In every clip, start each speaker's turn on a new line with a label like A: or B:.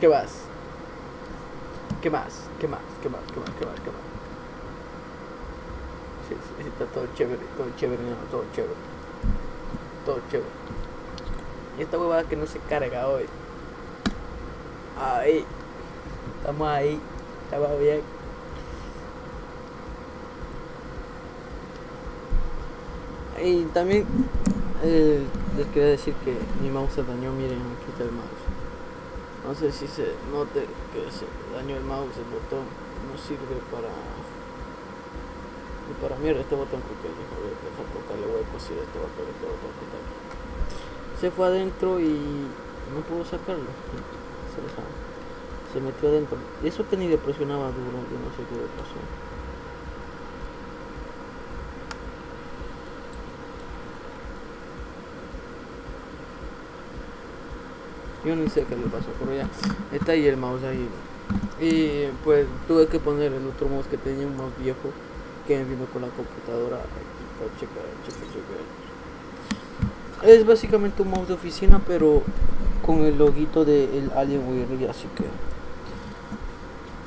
A: ¿Qué más? ¿Qué más? ¿Qué más? ¿Qué más? ¿Qué más? ¿Qué más? ¿Qué más? Sí, sí, sí, está todo chévere, no, todo chévere, todo chévere. Y esta huevada que no se carga hoy. Ahí, estamos ahí, estamos bien. Y también les quería decir que mi mouse se dañó, miren, aquí está el mouse. No sé si se note que se dañó el mouse, el botón no sirve para... Y para mierda este botón creo que deja tocarle huecos y este botón, se fue adentro y no pudo sacarlo. Se metió adentro. Y eso que ni le presionaba duro, yo no sé qué le pasó. Yo ni sé qué le pasó, pero ya está ahí el mouse ahí. Y pues tuve que poner el otro mouse que tenía, un mouse viejo que me vino con la computadora. Aquí está, checa. Es básicamente un mouse de oficina, pero con el loguito del Alienware, así que...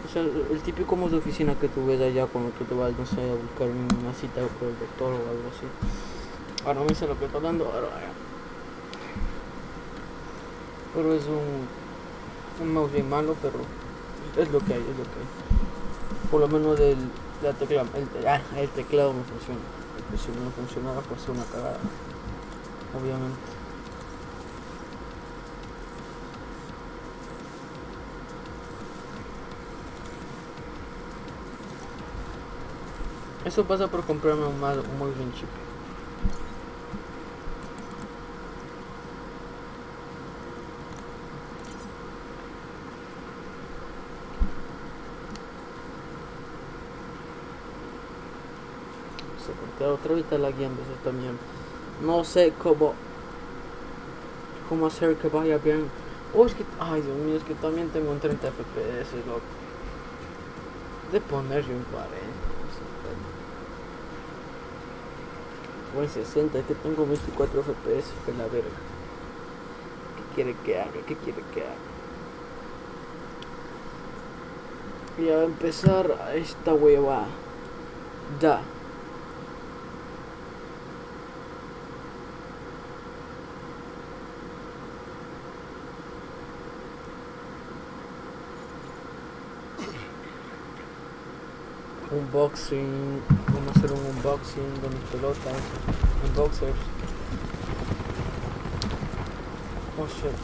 A: O sea, el típico mouse de oficina que tú ves allá cuando tú te vas, no sé, a buscar una cita con el doctor o algo así. Ahora no me sé lo que está dando, ahora ya. Pero es un mouse bien malo, pero es lo que hay, es lo que hay. Por lo menos el teclado no funciona. Porque si no funcionara, pues es una cagada, obviamente. Eso pasa por comprarme un mouse bien cheap. Porque otra vez está lagueando esta mierda. No sé cómo hacer que vaya bien. Oh, es que, ay Dios mío, es que también tengo un 30 FPS, loco. De ponerle un 40, 50. O en 60, es que tengo 24 FPS, que la verga. ¿Qué quiere que haga? ¿Qué quiere que haga? Y a empezar a esta hueva. Ya. Unboxing. Vamos a hacer un unboxing de mis pelotas. Unboxers. Oh shit.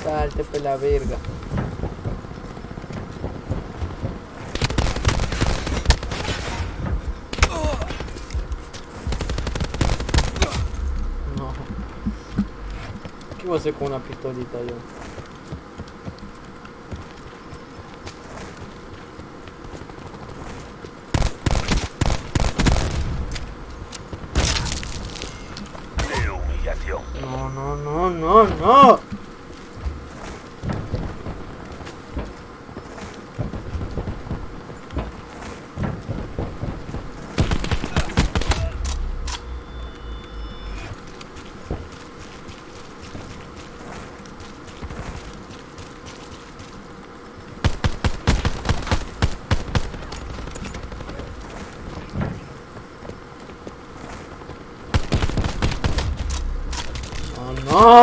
A: Salte pe la verga. No. ¿Qué voy a hacer con una pistolita yo? No. No.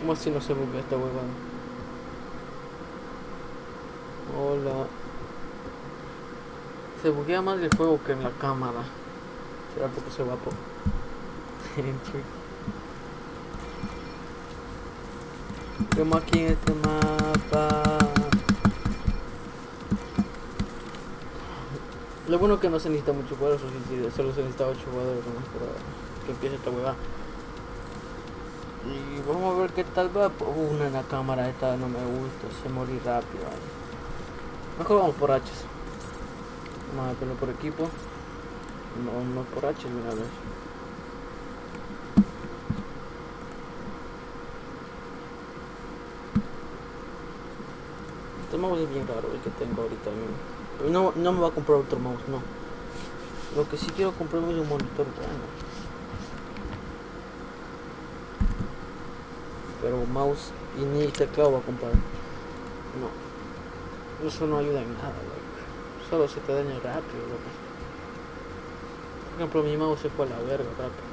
A: ¿Cómo así no se buguea esta huevada? Hola. Se buguea más el juego que en la cámara. Será porque se va por... Como aquí en este mapa. Lo bueno que no se necesita mucho jugadores, solo se necesita 8 jugadores nomás para que empiece esta huevada. Y vamos a ver qué tal va. Una en la cámara esta no me gusta, se morí rápido. Mejor vamos por H. Vamos a meterlo por equipo. No por H de una vez. Este mouse es bien raro el que tengo ahorita mismo. No me voy a comprar otro mouse, no. Lo que sí quiero comprarme es un monitor bueno. Pero mouse y ni teclado voy a comprar. No. Eso no ayuda en nada, loco. Solo se te daña rápido, loco. Por ejemplo, mi mouse se fue a la verga rápido.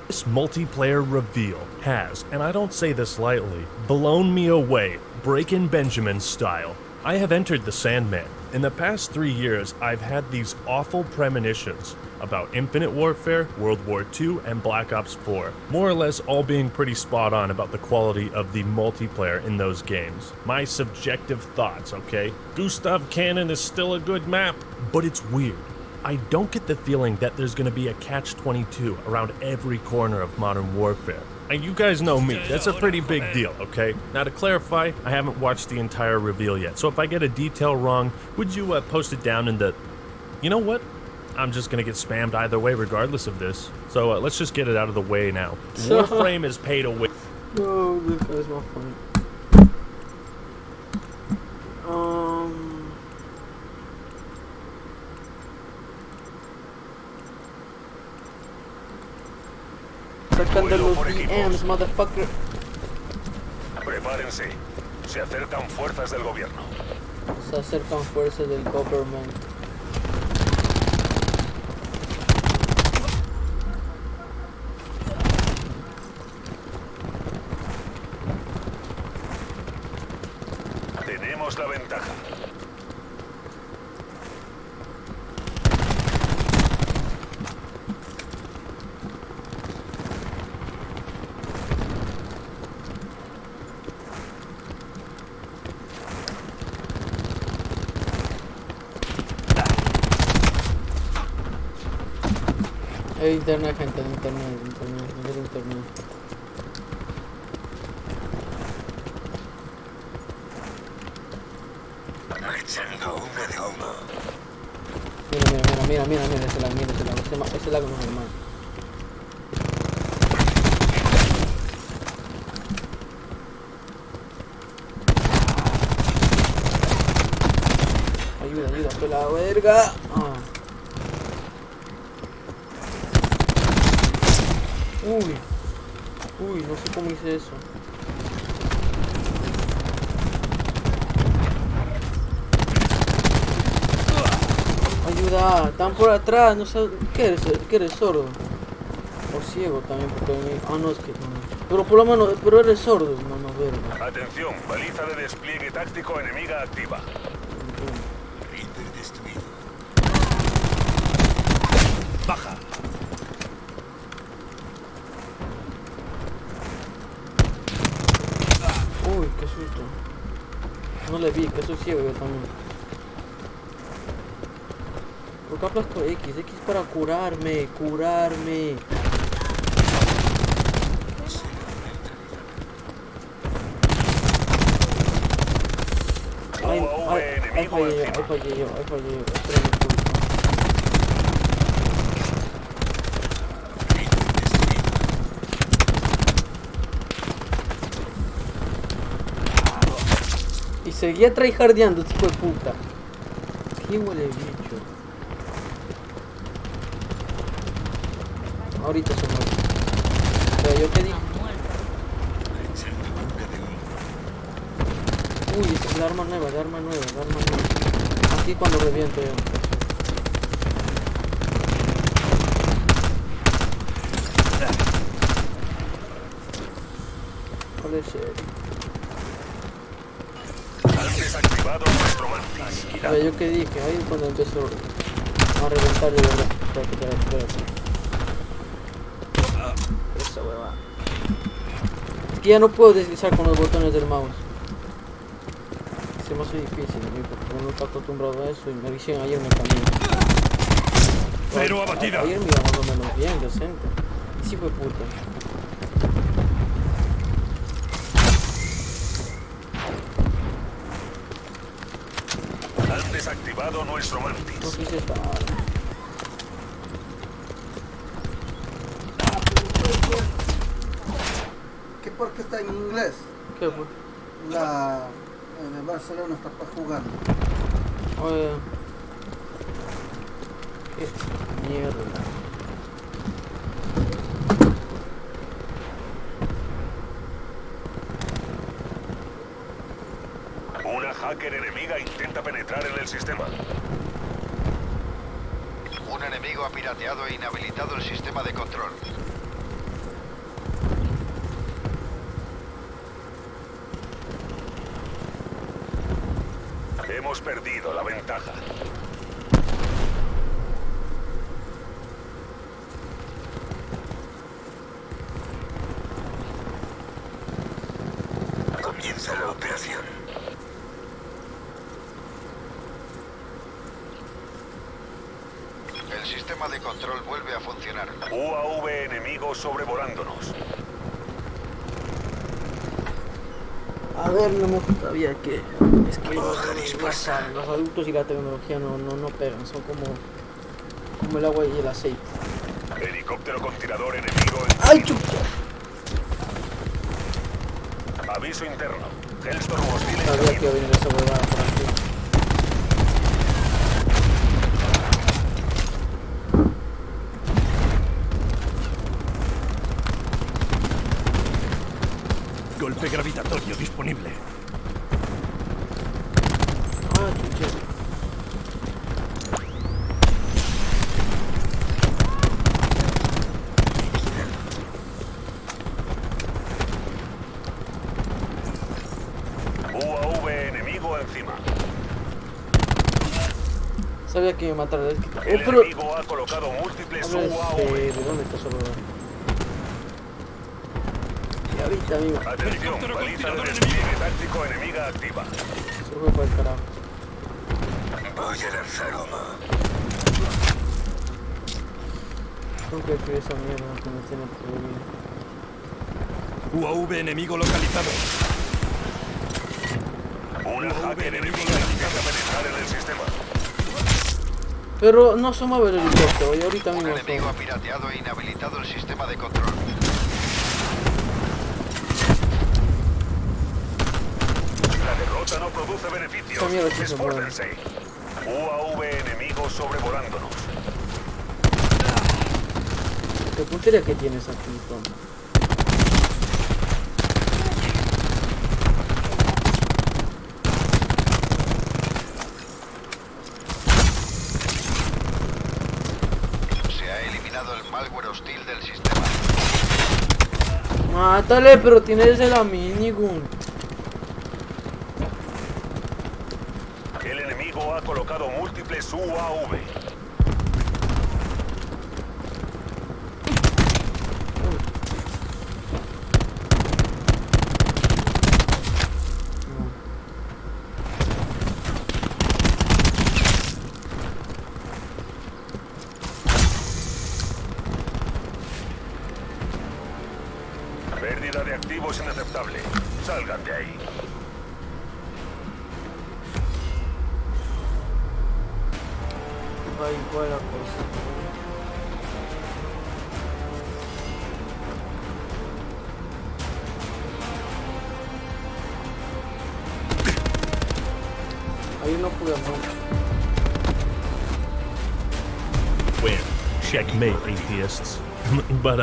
B: This multiplayer reveal has, and I don't say this lightly, blown me away, Breaking Benjamin style. I have entered the Sandman. In the past 3 years, I've had these awful premonitions about Infinite Warfare, World War II, and Black Ops 4, more or less all being pretty spot on about the quality of the multiplayer in those games. My subjective thoughts, okay? Gustav Cannon is still a good map, but it's weird. I don't get the feeling that there's gonna be a catch-22 around every corner of Modern Warfare. And you guys know me, that's a pretty big deal, okay? Now to clarify, I haven't watched the entire reveal yet, so if I get a detail wrong, would you post it down in the... You know what? I'm just gonna get spammed either way regardless of this. So let's just get it out of the way now. Warframe is paid away.
A: No, this guy's not funny. Sacando los DMs, motherfucker.
C: Prepárense. Se acercan fuerzas del gobierno.
A: Se acercan fuerzas del government.
C: Tenemos la ventaja.
A: Internet, gente, internet.
C: Echando una de humo.
A: Mira, ese lago no es normal. Ayuda, que la verga. Uy, no sé cómo hice eso. Ayuda, están por atrás, no sé, ¿qué eres sordo? O ciego también, porque no, es que no. Pero por lo menos, pero eres sordo, no verga.
C: Atención, baliza de despliegue táctico enemiga activa. Destruido. Baja.
A: Uy, qué susto. No le vi, que soy ciego yo también. ¿Por qué aplasto X? X para curarme. Ahí fallé yo. Y seguía tryhardeando, tipo de puta. ¿Qué huele bicho? Ahorita se muere. Pero yo qué dije. Uy, es la arma nueva. Aquí cuando reviento yo. ¿Cuál es el?
C: Han desactivado nuestro mantis.
A: Yo que dije, ahí es cuando empezó a reventar de verdad. Espérate. Esa hueva. que ya no puedo deslizar con los botones del mouse. Se me hace difícil, amigo, porque no estoy acostumbrado a eso y me dicen ayer me cambié.
C: Cero abatida.
A: Ayer me iba más o menos bien, decente. Y sí fue puta.
C: Han desactivado nuestro
A: No
C: mantis.
A: quise estar.
D: ¿Qué por qué está en inglés?
A: ¿Qué fue?
D: El Barcelona está para jugando.
A: Oye. Qué mierda.
C: Una hacker enemiga intenta penetrar en el sistema.
E: Un enemigo ha pirateado e inhabilitado el sistema de control.
C: Hemos perdido la ventaja. Comienza la operación.
E: El sistema de control vuelve a funcionar.
C: UAV enemigo sobrevolándonos.
A: A ver, no me todavía que es que los adultos y la tecnología no pegan, son como el agua y el aceite.
C: Helicóptero con tirador enemigo.
A: ¡Ay, chucha!
C: Aviso interno. Hellstorm hostil en
A: Sabía que
C: camino.
A: iba a venir esa huevada por aquí.
C: Golpe gravitatorio disponible.
A: Ah, chucha.
C: UAV enemigo encima.
A: Sabía que me iba a matar.
C: El
A: pero...
C: enemigo ha colocado múltiples
A: A ver,
C: UAV.
A: ¿de dónde está esa huevada? Ya viste, amigo.
C: Atención, baliza de despliegue táctico enemiga activa.
A: Se fue para el carajo.
C: Voy a lanzar humo.
A: Tengo que escribir esa mierda que me tiene prohibido.
C: UAV enemigo localizado. Una hacker enemiga intenta penetrar en el sistema.
A: Pero no se mueve el helicóptero, y ahorita
E: Un
A: mismo
E: enemigo ha
A: se...
E: pirateado e inhabilitado el sistema de control.
C: La derrota no produce beneficios.
A: Esta mierda sí se mueve.
C: Esfuércense. UAV enemigo sobrevolándonos.
A: ¿Qué puntería que tienes aquí, Tom?
E: Se ha eliminado el malware hostil del sistema.
A: Mátale, pero tienes la minigun.
C: El enemigo ha colocado múltiples UAV. Pérdida de activos inaceptable. Salgan de ahí.
A: Va igual la cosa. Ahí no pude mucho.
B: Win. Checkmate, atheists. But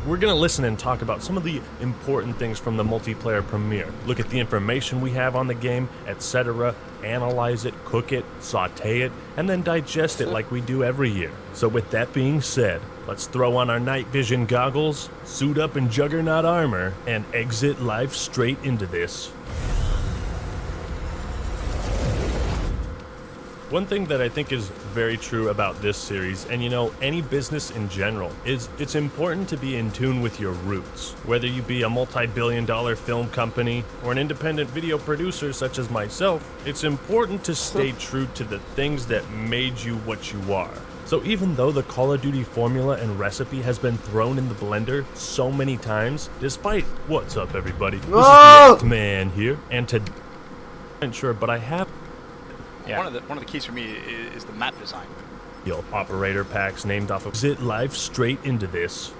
B: we're gonna listen and talk about some of the important things from the multiplayer premiere. Look at the information we have on the game, etc. Analyze it, cook it, saute it, and then digest it like we do every year. So with that being said, let's throw on our night vision goggles, suit up in juggernaut armor, and exit life straight into this. One thing that I think is very true about this series, and you know, any business in general, is it's important to be in tune with your roots. Whether you be a multi-billion-dollar film company or an independent video producer such as myself, it's important to stay true to the things that made you what you are. So even though the Call of Duty formula and recipe has been thrown in the blender so many times, despite what's up everybody, this is the X-Man here, and today I'm sure, but I have
F: one of the keys for me is the map design.
B: Operator packs named off of zit life straight into this.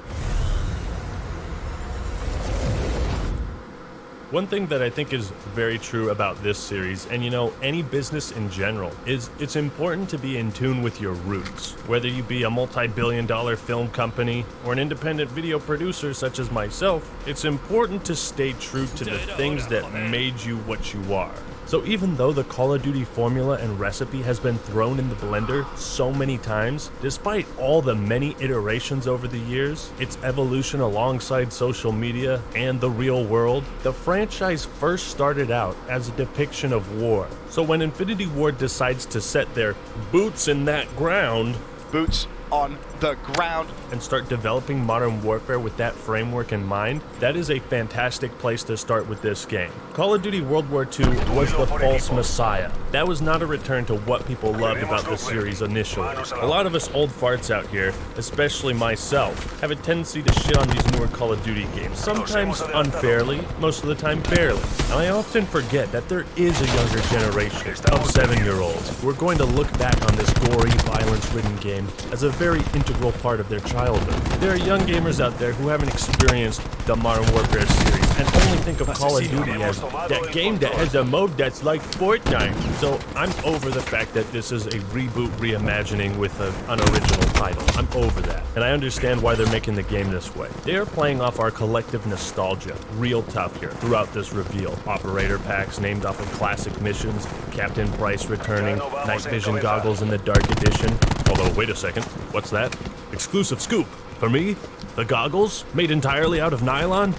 B: One thing that I think is very true about this series, and you know, any business in general, is it's important to be in tune with your roots. Whether you be a multi-billion-dollar film company or an independent video producer such as myself, it's important to stay true to the things that made you what you are. So even though the Call of Duty formula and recipe has been thrown in the blender so many times, despite all the many iterations over the years, its evolution alongside social media and the real world, the franchise first started out as a depiction of war. So when Infinity Ward decides to set their boots in that ground,
F: Boots on the ground,
B: and start developing Modern Warfare with that framework in mind, that is a fantastic place to start with this game. Call of Duty World War II was the false messiah. That was not a return to what people loved about the series initially. A lot of us old farts out here, especially myself, have a tendency to shit on these newer Call of Duty games, sometimes unfairly, most of the time fairly. And I often forget that there is a younger generation of 7-year-olds who are going to look back on this gory, violence-ridden game as a very integral part of their childhood. There are young gamers out there who haven't experienced the Modern Warfare series and only think of Call of Duty as that game that has a mode that's like Fortnite. So I'm over the fact that this is a reboot reimagining with an unoriginal title. I'm over that. And I understand why they're making the game this way. They are playing off our collective nostalgia, real tough here, throughout this reveal. Operator packs named off of classic missions, Captain Price returning, night vision goggles in the Dark Edition. Although, wait a second, what's that? Exclusive scoop. For me, the goggles, made entirely out of nylon?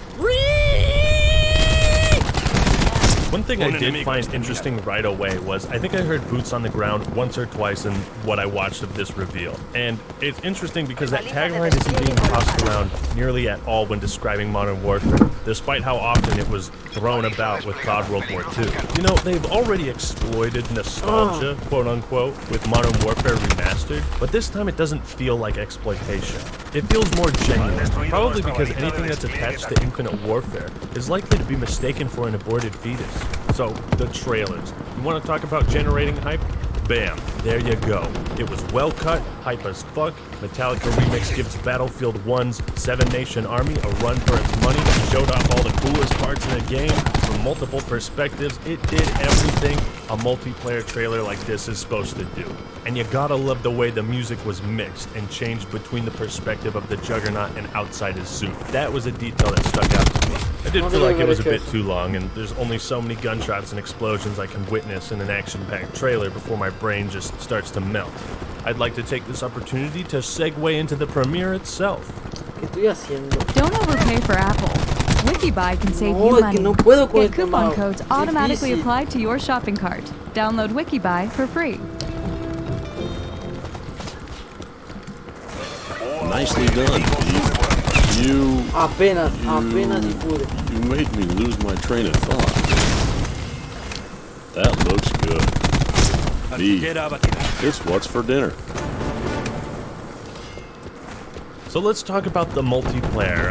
B: One thing I did find interesting right away was I think I heard boots on the ground once or twice in what I watched of this reveal. And it's interesting because that tagline isn't being tossed around nearly at all when describing Modern Warfare, despite how often it was thrown about with COD World War II. You know, they've already exploited nostalgia, quote unquote, with Modern Warfare Remastered, but this time it doesn't feel like exploitation. It feels more genuine, probably because anything that's attached to Infinite Warfare is likely to be mistaken for an aborted fetus. So, the trailers. You want to talk about generating hype? Bam, there you go. It was well cut, hype as fuck. Metallica Remix gives Battlefield 1's 7-Nation Army a run for its money, showed off all the coolest parts in the game from multiple perspectives. It did everything a multiplayer trailer like this is supposed to do. And you gotta love the way the music was mixed and changed between the perspective of the Juggernaut and outside his suit. That was a detail that stuck out to me. I did feel like it was a bit too long, and there's only so many gunshots and explosions I can witness in an action-packed trailer before my brain just starts to melt. I'd like to take this opportunity to segue into the premiere itself.
A: ¿Qué estoy haciendo?
G: Don't overpay for Apple. WikiBuy can save
A: No,
G: you
A: es
G: money.
A: que no puedo con
G: Get
A: este
G: coupon
A: mouse.
G: codes automatically
A: Difícil.
G: applied to your shopping cart. Download WikiBuy for free.
H: Nicely done, Pete. You
A: Apenas y pude.
H: you made me lose my train of thought. That looks good. Pete, it's what's for dinner.
B: So let's talk about the multiplayer,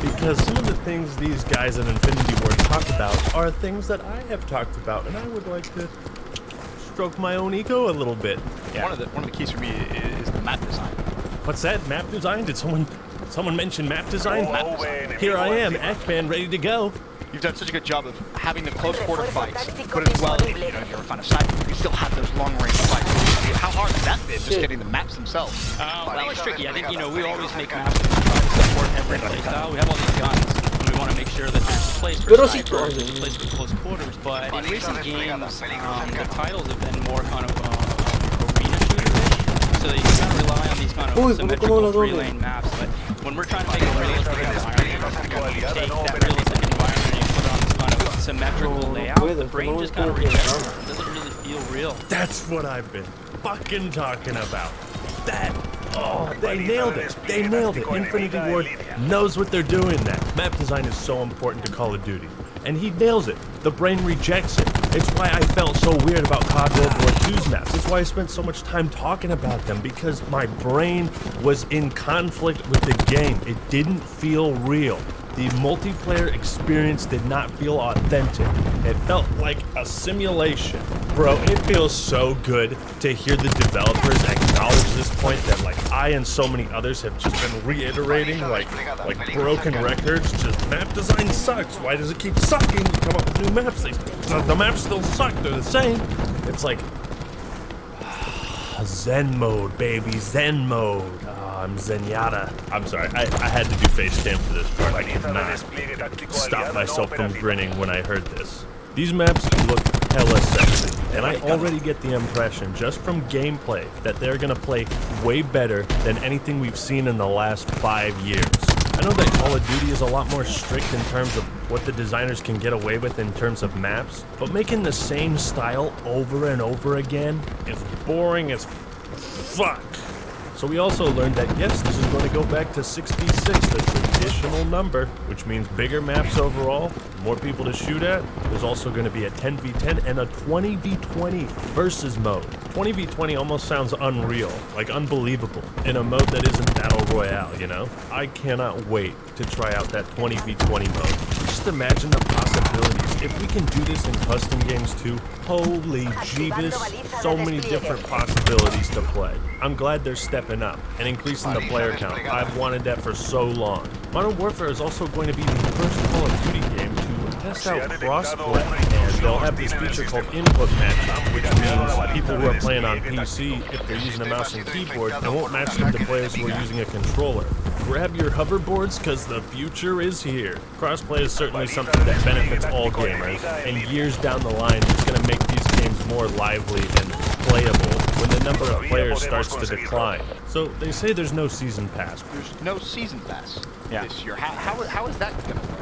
B: because some of the things these guys at Infinity Ward talk about are things that I have talked about, and I would like to stroke my own ego a little bit.
F: Yeah. One of the keys for me is the map design.
B: What's that? Map design? Did someone mention map design? Here I am, X-Man, ready to go.
F: You've done such a good job of having the close quarter fights, but as well, if you ever find a side, you still have those long range fights. How hard has that been, just getting the maps themselves?
I: Well, it's tricky. I think, we always make maps that try to support every playstyle. We have all these guns, and we want to make sure that there's a place for snipers, there's a place for close quarters, but in recent games, the titles have been more kind of arena shooter-ish, so you kind of rely on these kind of symmetrical three-lane maps, but when we're trying to make a realistic environment, you take that realistic environment and you put it on this kind of symmetrical layout, the brain just kind of rejects it. It doesn't really feel real.
B: That's what I've been fucking talking about. That. Oh, they nailed it. They nailed it. Infinity Ward knows what they're doing now. Map design is so important to Call of Duty. And he nails it. The brain rejects it. It's why I felt so weird about COD World War II's maps. It's why I spent so much time talking about them, because my brain was in conflict with the game. It didn't feel real. The multiplayer experience did not feel authentic. It felt like a simulation. Bro, it feels so good to hear the developers acknowledge this point that like I and so many others have just been reiterating like broken records. Just map design sucks. Why does it keep sucking? You come up with new maps. The maps still suck. They're the same. It's like Zen mode, baby. Zen mode. I'm Zenyatta. I'm sorry, I had to do face cam for this part. I could not stop myself from grinning when I heard this. These maps look hella sexy, and I already get the impression, just from gameplay, that they're gonna play way better than anything we've seen in the last 5 years. I know that Call of Duty is a lot more strict in terms of what the designers can get away with in terms of maps, but making the same style over and over again is boring as fuck. So we also learned that yes, this is going to go back to 6v6, the traditional number, which means bigger maps overall, more people to shoot at. There's also going to be a 10v10 and a 20v20 versus mode. 20v20 almost sounds unreal, like unbelievable, in a mode that isn't Battle Royale, you know? I cannot wait to try out that 20v20 mode. Just imagine the possibilities. If we can do this in custom games too, holy jeebus, so many different possibilities to play. I'm glad they're stepping up and increasing the player count. I've wanted that for so long. Modern Warfare is also going to be the first Call of Duty game to test out crossplay, and they'll have this feature called input matching, which means people who are playing on PC, if they're using a mouse and keyboard, it won't match them to players who are using a controller. Grab your hoverboards, because the future is here. Crossplay is certainly something that benefits all gamers, and years down the line, it's going to make these games more lively and playable when the number of players starts to decline. So they say there's no season pass.
F: There's no season pass this year. How is that going to work?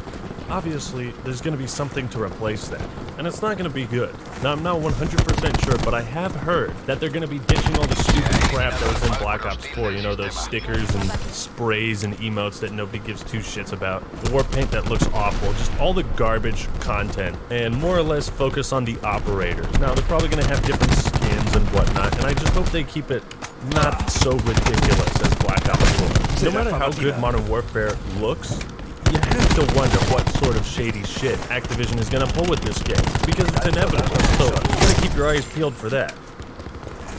B: Obviously, there's going to be something to replace that, and it's not going to be good. Now, I'm not 100% sure, but I have heard that they're going to be ditching all the stupid crap that was in Black Ops 4, you know, those stickers and sprays and emotes that nobody gives two shits about, the war paint that looks awful, just all the garbage content, and more or less focus on the operators. Now, they're probably going to have different skins and whatnot, and I just hope they keep it not so ridiculous as Black Ops 4. No matter how good Modern Warfare looks, you have to wonder what sort of shady shit Activision is going to pull with this game, because it's inevitable, so you gotta keep your eyes peeled for that.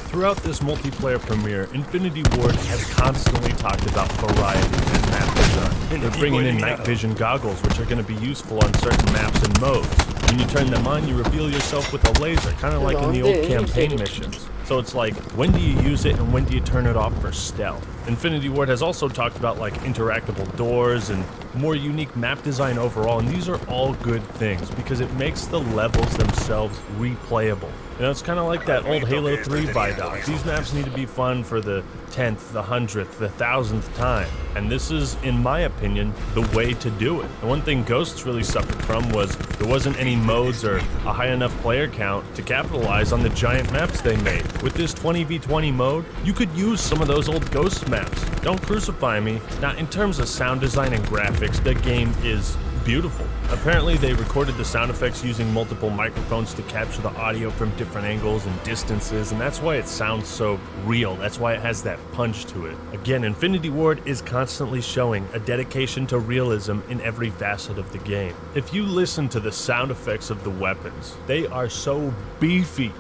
B: Throughout this multiplayer premiere, Infinity Ward has constantly talked about variety and map design. They're bringing in night vision goggles, which are going to be useful on certain maps and modes. When you turn them on, you reveal yourself with a laser, kind of like in the old campaign missions. So it's like, when do you use it and when do you turn it off for stealth? Infinity Ward has also talked about like interactable doors and more unique map design overall, and these are all good things because it makes the levels themselves replayable. You know, it's kind of like that old Halo 3 vibe. These maps need to be fun for the 10th, the 100th, the 1000th time, and this is, in my opinion, the way to do it. And one thing Ghosts really suffered from was there wasn't any modes or a high enough player count to capitalize on the giant maps they made. With this 20v20 mode, you could use some of those old Ghosts maps. Don't crucify me. Now, in terms of sound design and graphics, the game is beautiful. Apparently, they recorded the sound effects using multiple microphones to capture the audio from different angles and distances, and that's why it sounds so real. That's why it has that punch to it. Again, Infinity Ward is constantly showing a dedication to realism in every facet of the game. If you listen to the sound effects of the weapons, they are so beefy,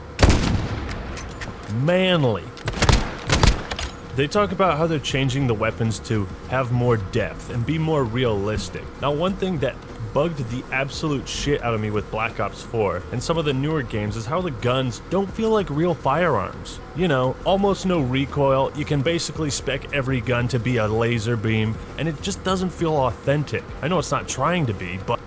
B: manly. They talk about how they're changing the weapons to have more depth and be more realistic. Now, one thing that bugged the absolute shit out of me with Black Ops 4 and some of the newer games is how the guns don't feel like real firearms. You know, almost no recoil, you can basically spec every gun to be a laser beam, and it just doesn't feel authentic. I know it's not trying to be, but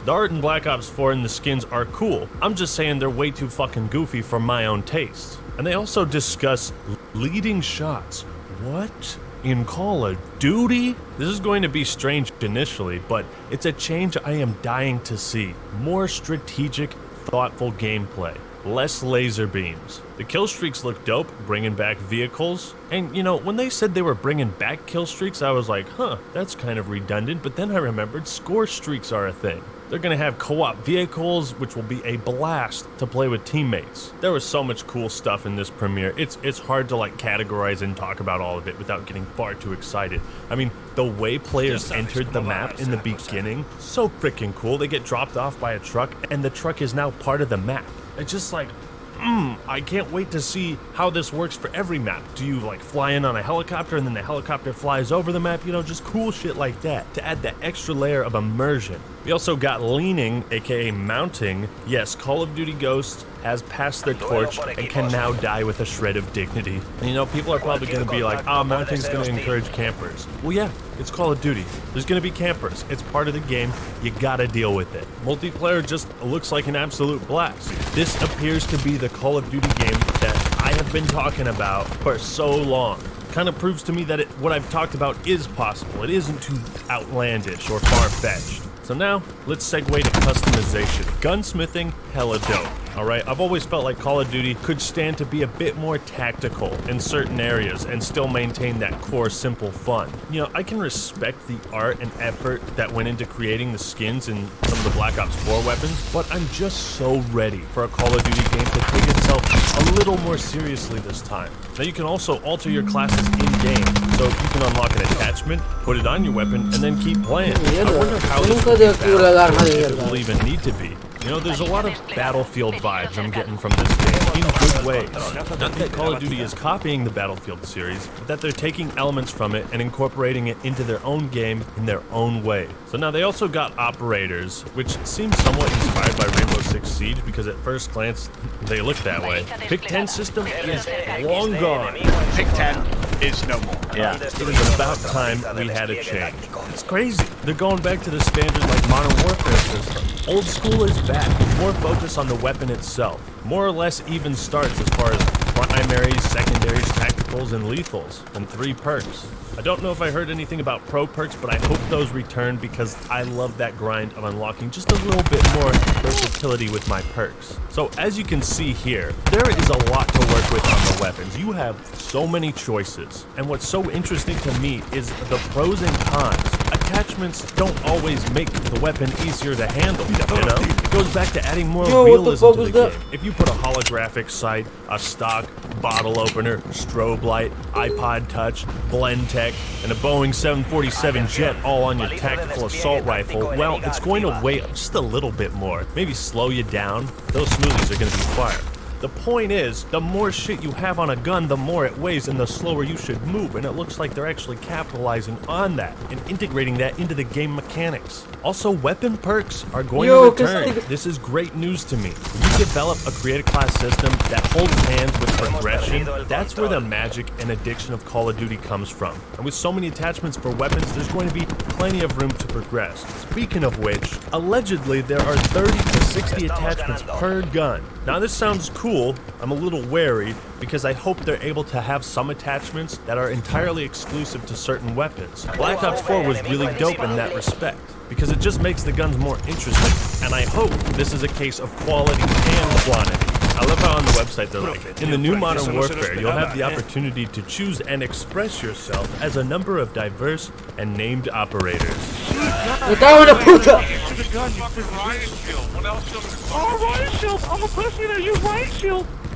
B: the art in Black Ops 4 and the skins are cool. I'm just saying they're way too fucking goofy for my own taste. And they also discuss leading shots. What? In Call of Duty? This is going to be strange initially, but it's a change I am dying to see. More strategic, thoughtful gameplay. less laser beams. The kill streaks look dope, bringing back vehicles. And you know, when they said they were bringing back kill streaks, I was like, huh, that's kind of redundant. But then I remembered score streaks are a thing. They're gonna have co-op vehicles, which will be a blast to play with teammates. There was so much cool stuff in this premiere. It's hard to like categorize and talk about all of it without getting far too excited. I mean, the way players entered the map in the beginning, so freaking cool. They get dropped off by a truck, and the truck is now part of the map. It's just like, I can't wait to see how this works for every map. Do you like fly in on a helicopter and then the helicopter flies over the map? You know, just cool shit like that to add that extra layer of immersion. We also got leaning, aka mounting. Yes, Call of Duty Ghosts has passed the torch and can now die with a shred of dignity. And you know, people are probably going to be like, mounting's going to encourage campers. Well, yeah, it's Call of Duty. There's going to be campers. It's part of the game. You gotta deal with it. Multiplayer just looks like an absolute blast. This appears to be the Call of Duty game that I have been talking about for so long. Kind of proves to me that what I've talked about is possible. It isn't too outlandish or far-fetched. So now, let's segue to customization. Gunsmithing, hella dope. Alright, I've always felt like Call of Duty could stand to be a bit more tactical in certain areas and still maintain that core simple fun. You know, I can respect the art and effort that went into creating the skins in some of the Black Ops 4 weapons, but I'm just so ready for a Call of Duty game to take itself a little more seriously this time. Now you can also alter your classes in-game, so you can unlock an attachment, put it on your weapon, and then keep playing. I wonder how this will be balanced, if it will even need to be. You know, there's a lot of Battlefield vibes I'm getting from this game, in good ways. Not that Call of Duty is copying the Battlefield series, but that they're taking elements from it and incorporating it into their own game in their own way. So now they also got operators, which seems somewhat inspired by Rainbow Six Siege, because at first glance, they look that way. Pick 10 system is long gone.
F: Pick 10 is no more.
B: Yeah, it was about time we had a change. It's crazy. They're going back to the standard like Modern Warfare system. Old school is back, more focus on the weapon itself. More or less even starts as far as primaries, secondaries, tacticals, and lethals, and 3 perks. I don't know if I heard anything about pro perks, but I hope those return because I love that grind of unlocking just a little bit more versatility with my perks. So as you can see here, there is a lot to work with on the weapons. You have so many choices, and what's so interesting to me is the pros and cons. Attachments don't always make the weapon easier to handle, you know? It goes back to adding more realism to the game. If you put a holographic sight, a stock bottle opener, strobe light, iPod Touch, blend tech, and a Boeing 747 jet all on your tactical assault rifle, well, it's going to weigh just a little bit more. Maybe slow you down. Those smoothies are going to be fire. The point is, the more shit you have on a gun, the more it weighs and the slower you should move, and it looks like they're actually capitalizing on that and integrating that into the game mechanics. Also, weapon perks are going to return. This is great news to me. When you develop a creative class system that holds hands with progression, that's where the magic and addiction of Call of Duty comes from. And with so many attachments for weapons, there's going to be plenty of room to progress. Speaking of which, allegedly there are 30 to 60 attachments per gun. Now this sounds cool. I'm a little wary because I hope they're able to have some attachments that are entirely exclusive to certain weapons. Black Ops 4 was really dope in that respect because it just makes the guns more interesting, and I hope this is a case of quality and quantity. I love how on the website they're like, in the new Modern Warfare, you'll have the opportunity to choose and express yourself as a number of diverse and named operators.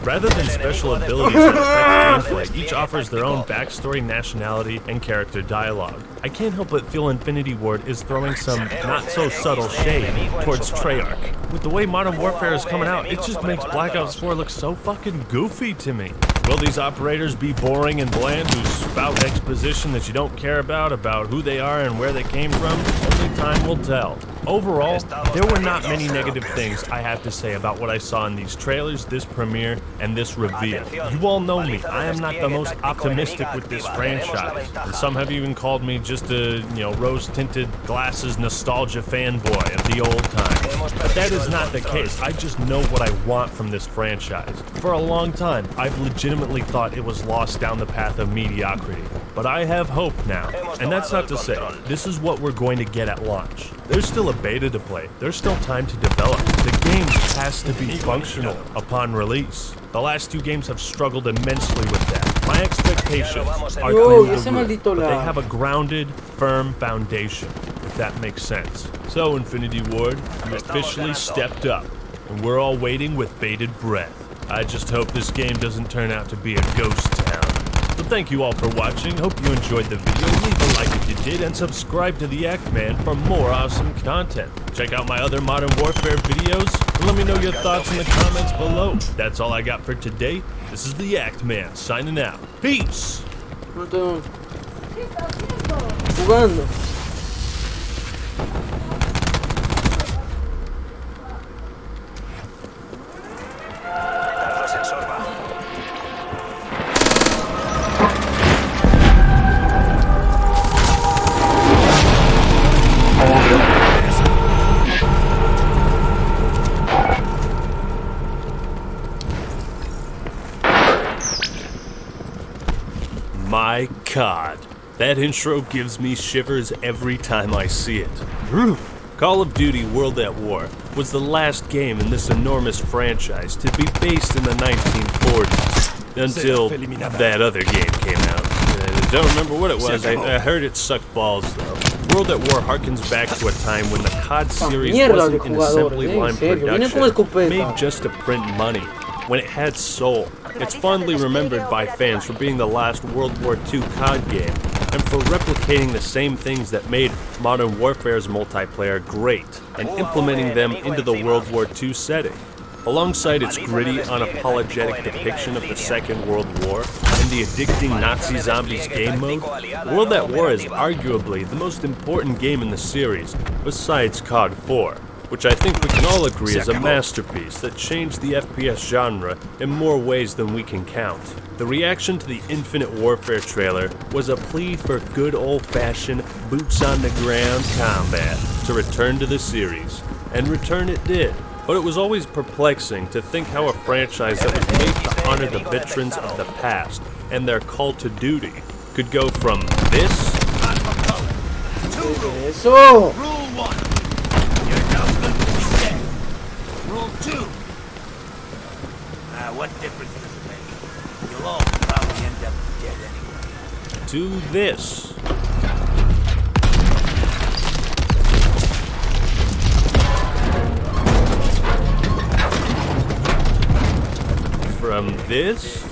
B: Rather than special abilities that affect gameplay, each offers their own backstory, nationality, and character dialogue. I can't help but feel Infinity Ward is throwing some not-so-subtle shade towards Treyarch. With the way Modern Warfare is coming out, it just makes Black Ops 4 look so fucking goofy to me. Will these operators be boring and bland who spout exposition that you don't care about who they are and where they came from? Only time will tell. Overall, there were not many negative things I have to say about what I saw in these trailers, this premiere, and this reveal. You all know me, I am not the most optimistic with this franchise, and some have even called me just a, rose-tinted glasses nostalgia fanboy of the old times. But that is not the case. I just know what I want from this franchise. For a long time, I've legitimately thought it was lost down the path of mediocrity. But I have hope now, and that's not to say this is what we're going to get at launch. There's still a beta to play. There's still time to develop. The game has to be functional upon release. The last 2 games have struggled immensely with that. My expectations are through the roof, but they have a grounded, firm foundation, if that makes sense. So, Infinity Ward, you officially stepped up, and we're all waiting with bated breath. I just hope this game doesn't turn out to be a ghost town. So thank you all for watching, hope you enjoyed the video, leave a like if you did, and subscribe to The Act Man for more awesome content. Check out my other Modern Warfare videos, and let me know your thoughts in the comments below. That's all I got for today. This is The Act Man, signing out. Peace!
A: Jugando.
B: My God, that intro gives me shivers every time I see it. Call of Duty World at War was the last game in this enormous franchise to be based in the 1940s, until that other game came out. I don't remember what it was, I heard it sucked balls though. World at War harkens back to a time when the COD series wasn't in assembly line production, made just to print money. When it had soul, it's fondly remembered by fans for being the last World War II COD game, and for replicating the same things that made Modern Warfare's multiplayer great, and implementing them into the World War II setting. Alongside its gritty, unapologetic depiction of the Second World War, and the addicting Nazi Zombies game mode, World at War is arguably the most important game in the series, besides COD 4. Which I think we can all agree is a masterpiece that changed the FPS genre in more ways than we can count. The reaction to the Infinite Warfare trailer was a plea for good old-fashioned, boots-on-the-ground combat to return to the series, and return it did. But it was always perplexing to think how a franchise that was made to honor the veterans of the past and their call to duty could go from this
A: Eso.
J: Rule 2. What difference does it make? You'll all probably end up dead anyway.
B: to this. From this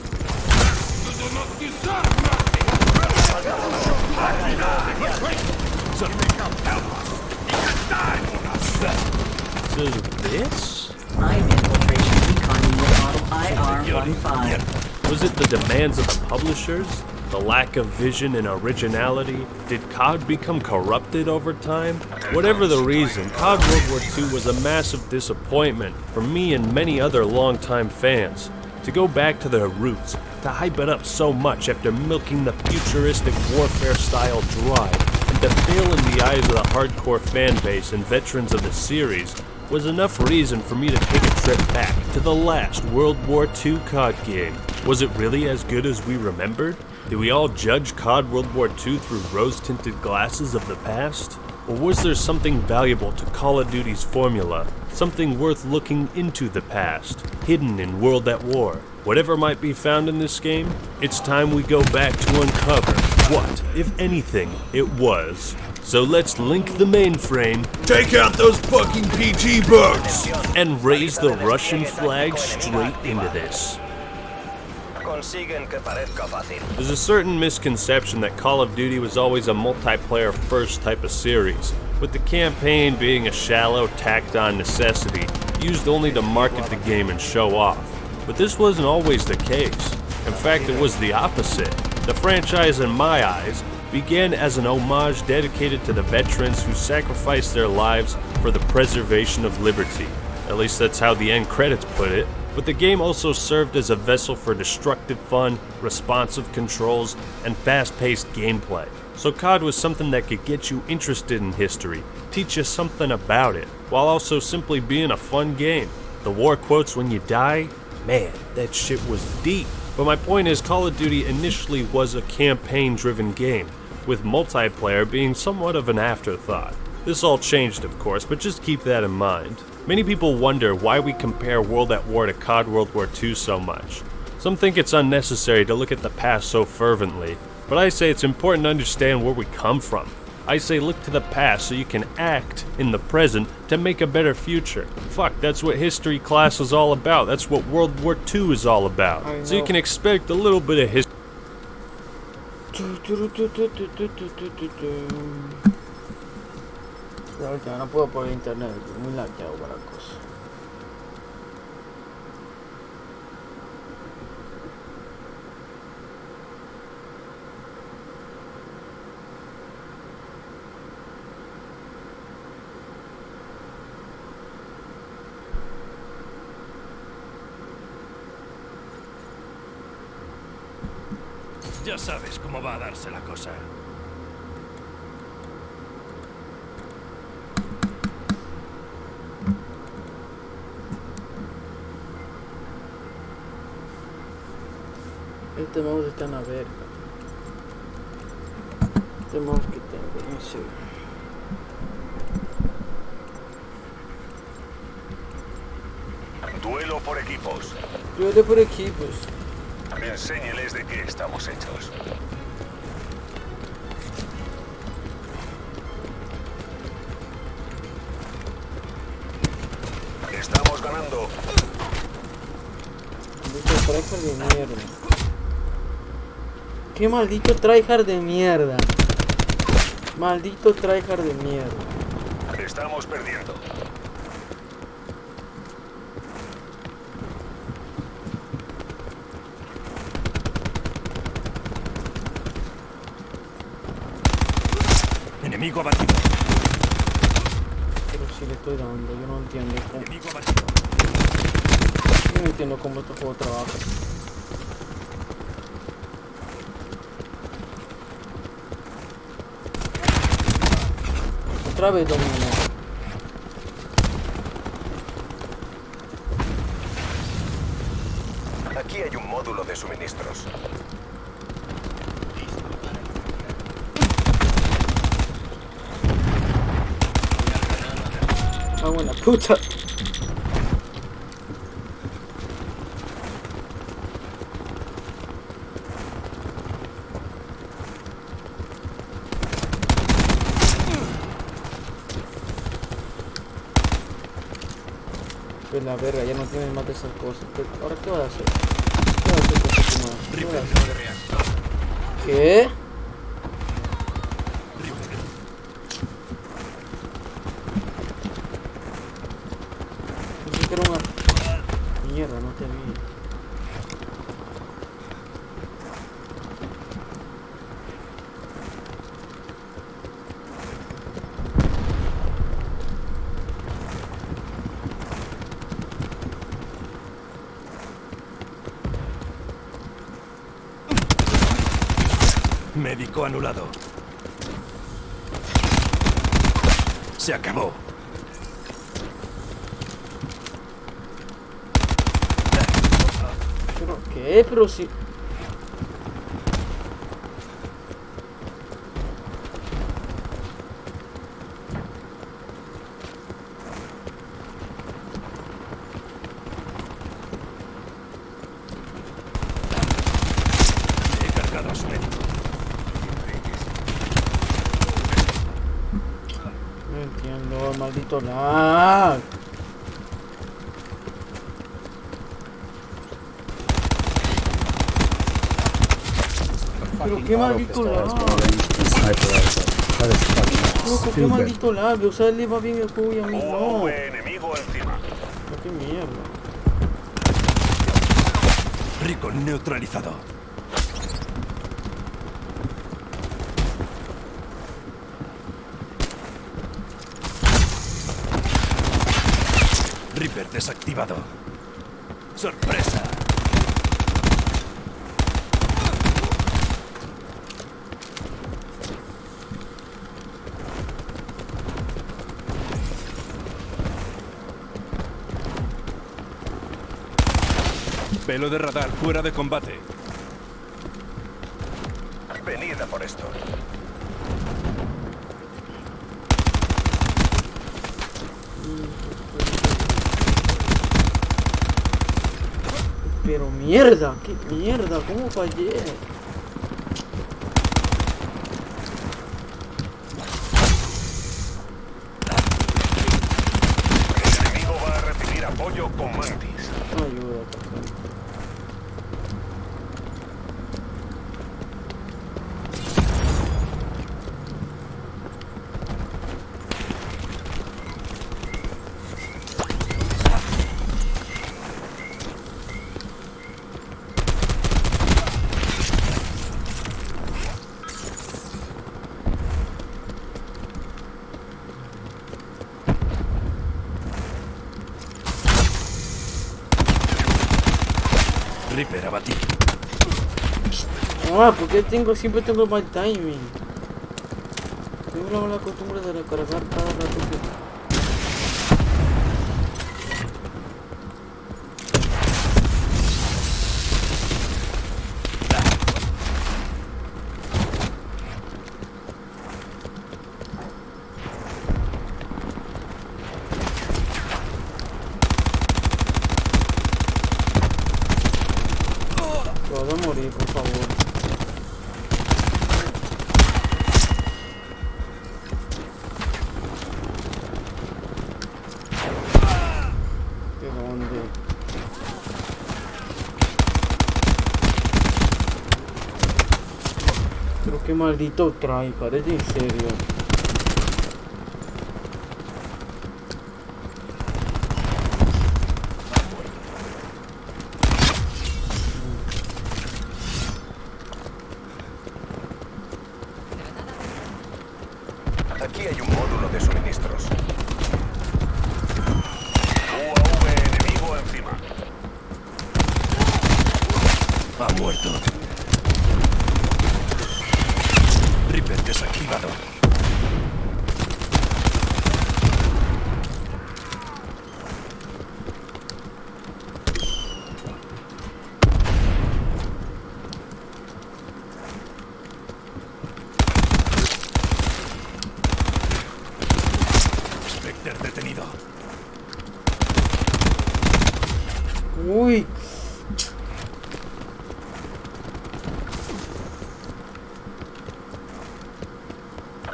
B: to this?
K: I'm infiltration recon unit model IR-15.
B: Was it the demands of the publishers? The lack of vision and originality? Did COD become corrupted over time? Whatever the reason, COD World War II was a massive disappointment for me and many other longtime fans. To go back to their roots, to hype it up so much after milking the futuristic warfare style dry, and to fail in the eyes of the hardcore fan base and veterans of the series, was enough reason for me to take a trip back to the last World War II COD game. Was it really as good as we remembered? Do we all judge COD World War II through rose-tinted glasses of the past? Or was there something valuable to Call of Duty's formula, something worth looking into the past, hidden in World at War? Whatever might be found in this game, it's time we go back to uncover what, if anything, it was. So let's link the mainframe, take out those fucking PG bugs, and raise the Russian flag straight into this. There's a certain misconception that Call of Duty was always a multiplayer first type of series, with the campaign being a shallow, tacked-on necessity used only to market the game and show off. But this wasn't always the case. In fact, it was the opposite. The franchise, in my eyes, began as an homage dedicated to the veterans who sacrificed their lives for the preservation of liberty. At least that's how the end credits put it. But the game also served as a vessel for destructive fun, responsive controls, and fast-paced gameplay. So COD was something that could get you interested in history, teach you something about it, while also simply being a fun game. The war quotes when you die, man, that shit was deep. But my point is, Call of Duty initially was a campaign-driven game, with multiplayer being somewhat of an afterthought. This all changed, of course, but just keep that in mind. Many people wonder why we compare World at War to COD World War II so much. Some think it's unnecessary to look at the past so fervently, but I say it's important to understand where we come from. I say look to the past so you can act in the present to make a better future. Fuck, that's what history class is all about. That's what World War II is all about. So you can expect a little bit of history.
A: La última, no puedo por internet, muy laqueado para la cosa.
J: Ya sabes cómo va a darse la cosa.
A: Este mouse está en la verga. Este mouse que tengo, no sé.
C: Duelo por equipos.
A: Duelo por equipos.
C: Enséñeles de qué estamos hechos. Estamos ganando.
A: Maldito tryhard de mierda. Qué maldito tryhard de mierda. Maldito tryhard de mierda.
C: Estamos perdiendo.
J: Enemigo abatido.
A: Pero si le estoy dando, yo no entiendo cómo.
J: Enemigo abatido.
A: Yo no entiendo cómo este juego trabaja. Otra vez dominó.
C: Aquí hay un módulo de suministros.
A: Ah, buena puta. Pues la verga, ya no tienes más de esas cosas. ¿Ahora qué vas a hacer? ¿Qué vas a hacer con tu madre? ¿Qué vas a hacer? ¿Qué? Pensé que era una mierda, no te vi.
J: Médico anulado. Se acabó.
A: ¿Pero qué? Pero si...
J: He cargado a su médico.
A: No entiendo, maldito lag. Pero qué maldito lag. Loco, qué maldito lag. O sea, le va bien el juego y a mí no.
C: Enemigo encima.
A: Qué mierda.
J: Rico neutralizado. Reaper desactivado. ¡Sorpresa!
L: Velo de radar, fuera de combate.
C: Venid a por esto.
A: Pero mierda, qué mierda, ¿cómo fallé?
C: El enemigo va a recibir apoyo con mantis.
A: Ayuda,
L: Reaper abatido.
A: Ah, porque siempre tengo mal timing. Tengo la mala costumbre de recargar cada rato que... Vas a morir, por favor. ¿De dónde? Pero qué maldito trae, parece en serio.
C: Aquí hay un módulo de suministros. UAV enemigo encima.
L: Ha muerto. Reaper desactivado. Spectre detenido.
A: Uy.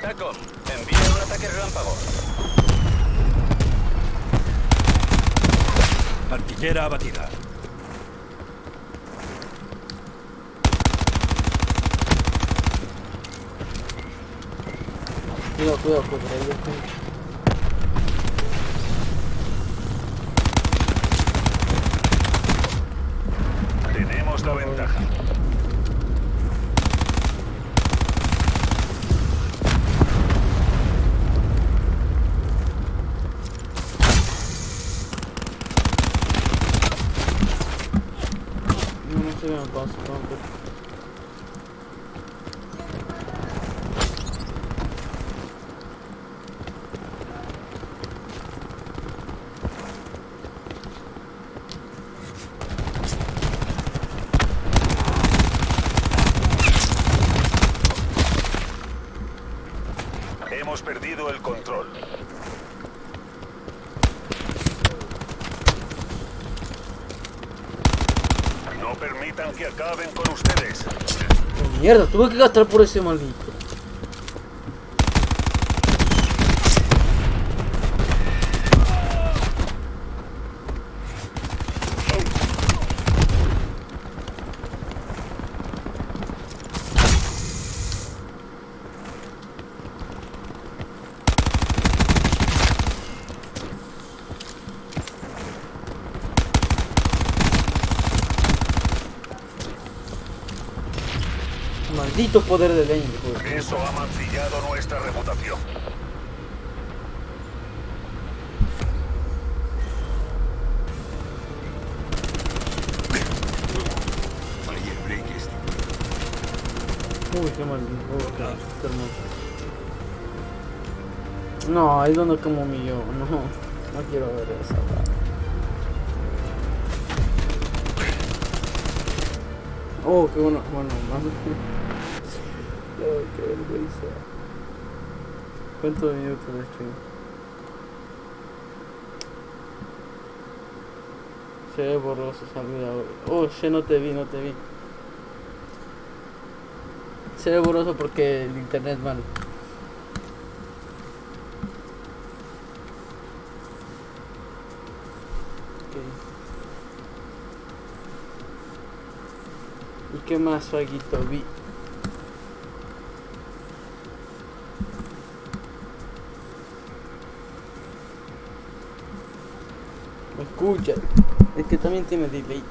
C: TACOM, envía un ataque relámpago.
L: Artillera abatida.
A: Cuidado, cuidado, que por ahí estoy.
C: Tenemos la ventaja.
A: No se me pasa, tampoco.
C: Hemos perdido el control. No permitan que acaben con ustedes.
A: Oh, mierda, tuve que gastar por ese maldito. Maldito poder de leña, joder.
C: Eso ha mancillado nuestra reputación.
A: Uy, qué maldito. Uy, qué hermoso. No, ahí es donde como yo. No quiero ver esa. Oh, qué bueno, más. Ay, qué vergüenza. ¿Cuántos minutos de stream? Se ve borroso, se ha olvidado. Oh, no te vi. Se ve borroso porque el internet es malo. ¿Y qué más, Suaguito? Vi. ¿Me escuchas? Es que también tiene delay.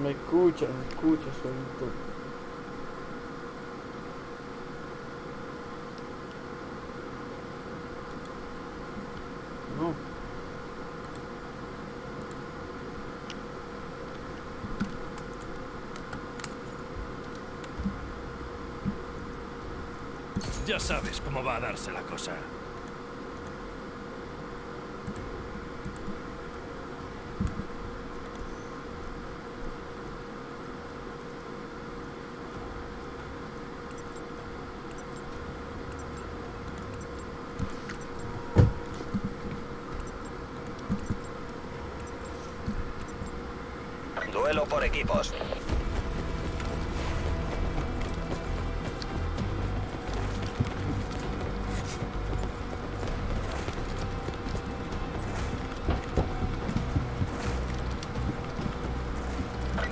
A: Me escucha, Suaguito. No.
L: Ya sabes cómo va a darse la cosa.
C: Duelo por equipos.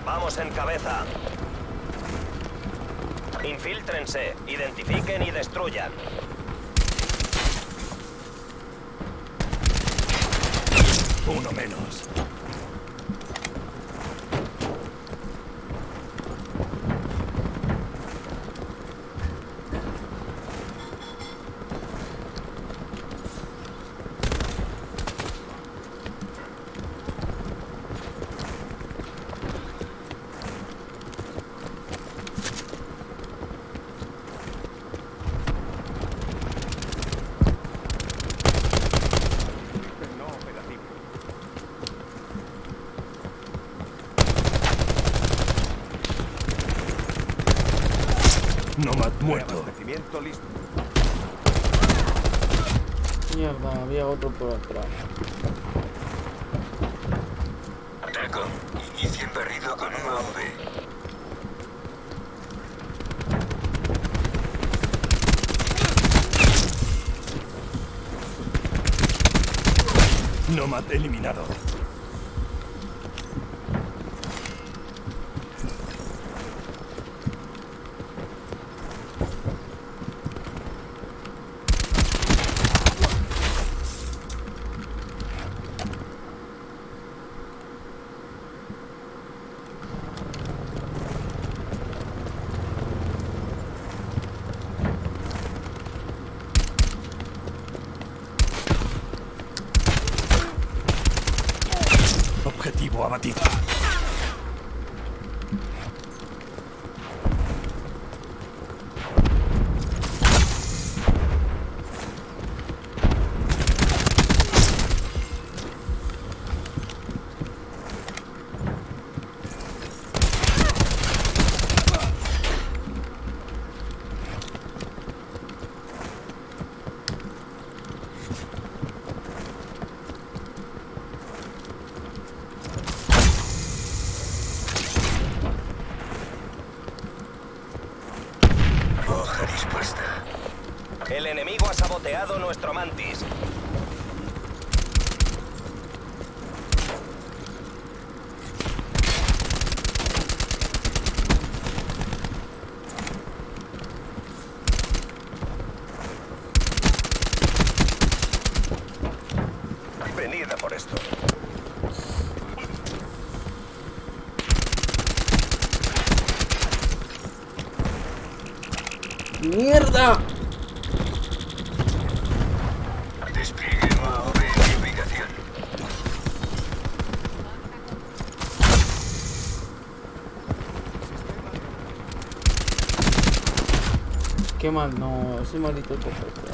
C: Vamos en cabeza. Infíltrense, identifiquen y destruyan.
L: Uno menos. Nomad muerto.
C: Listo.
A: Mierda, había otro por atrás.
C: Ataco. Inicien barrido con UAV.
L: Nomad eliminado. Objetivo abatido.
C: Hoja dispuesta. El enemigo ha saboteado nuestro mantis. Venid a por esto.
A: ¡Mierda!
C: Despliegue UAV en ubicación.
A: qué mal, no, ese maldito copete.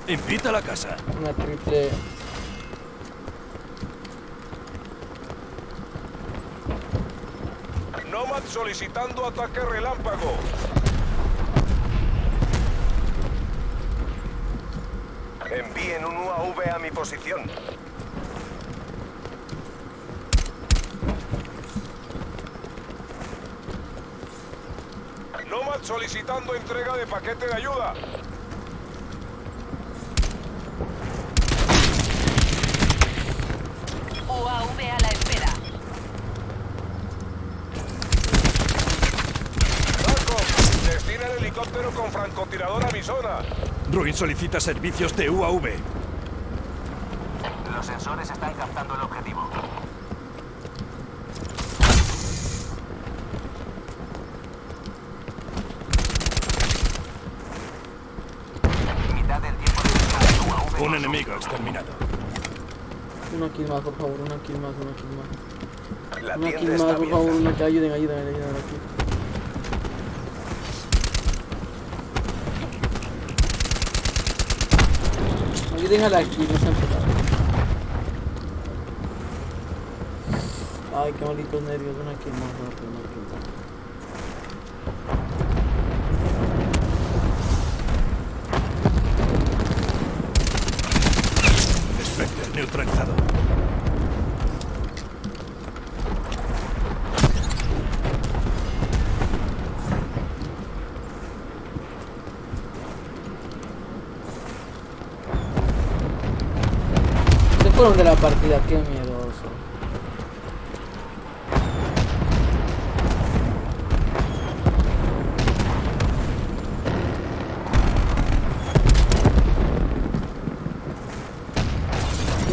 L: Invita a la casa.
A: Una triple.
C: Nomad solicitando ataque relámpago. Envíen un UAV a mi posición. Nomad solicitando entrega de paquete de ayuda.
K: UAV a la espera.
C: Marco, destina el helicóptero con francotirador a mi zona.
L: Ruin solicita servicios de UAV.
J: Los sensores están captando el objetivo. Mitad del tiempo de UAV.
L: Un enemigo exterminado.
A: Una kill más, por favor, una kill más, una kill más.
C: La
A: Una
C: tienda
A: kill
C: está
A: más, por favor,
C: abierta.
A: una que ayuden aquí. Ayuden a la kill, no sean pegados. Ay, qué malditos nervios, una kill más, una kill más.
L: Spectre neutralizado.
A: Se fueron de la partida, qué miedoso.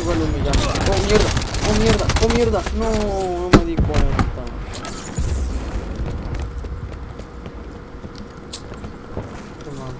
A: Igual humillante. Oh mierda, oh mierda, oh mierda. No, no me di cuenta. Qué mal.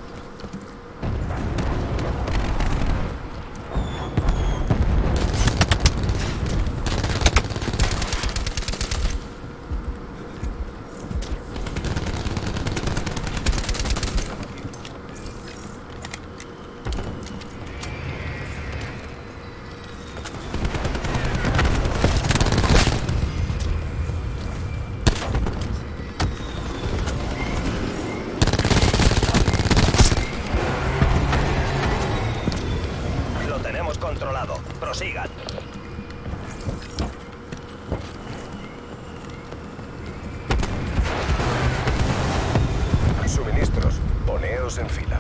C: Lo tenemos controlado. Prosigan. Suministros. Poneos en fila.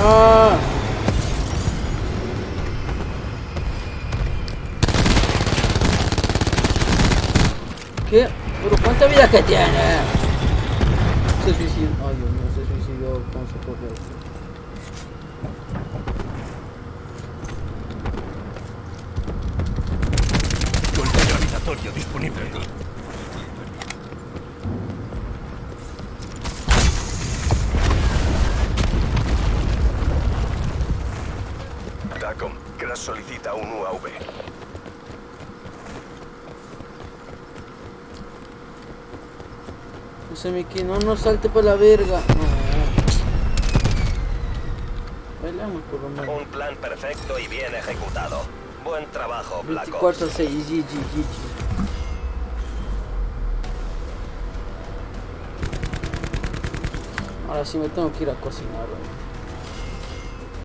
A: Ah. ¿Qué? ¿Pero cuánta vida que tiene? Se suicidó. Ay, Dios mío, se suicidó con su propia vida.
L: Golpe gravitatorio disponible.
C: DACOM, Crash solicita un UAV.
A: Ese Mickey, no salte por la verga. No. Bailamos por lo menos.
C: Un plan perfecto y bien ejecutado. Buen trabajo, Black
A: 24-6,
C: Ops.
A: GG. Ahora sí me tengo que ir a cocinar, güey.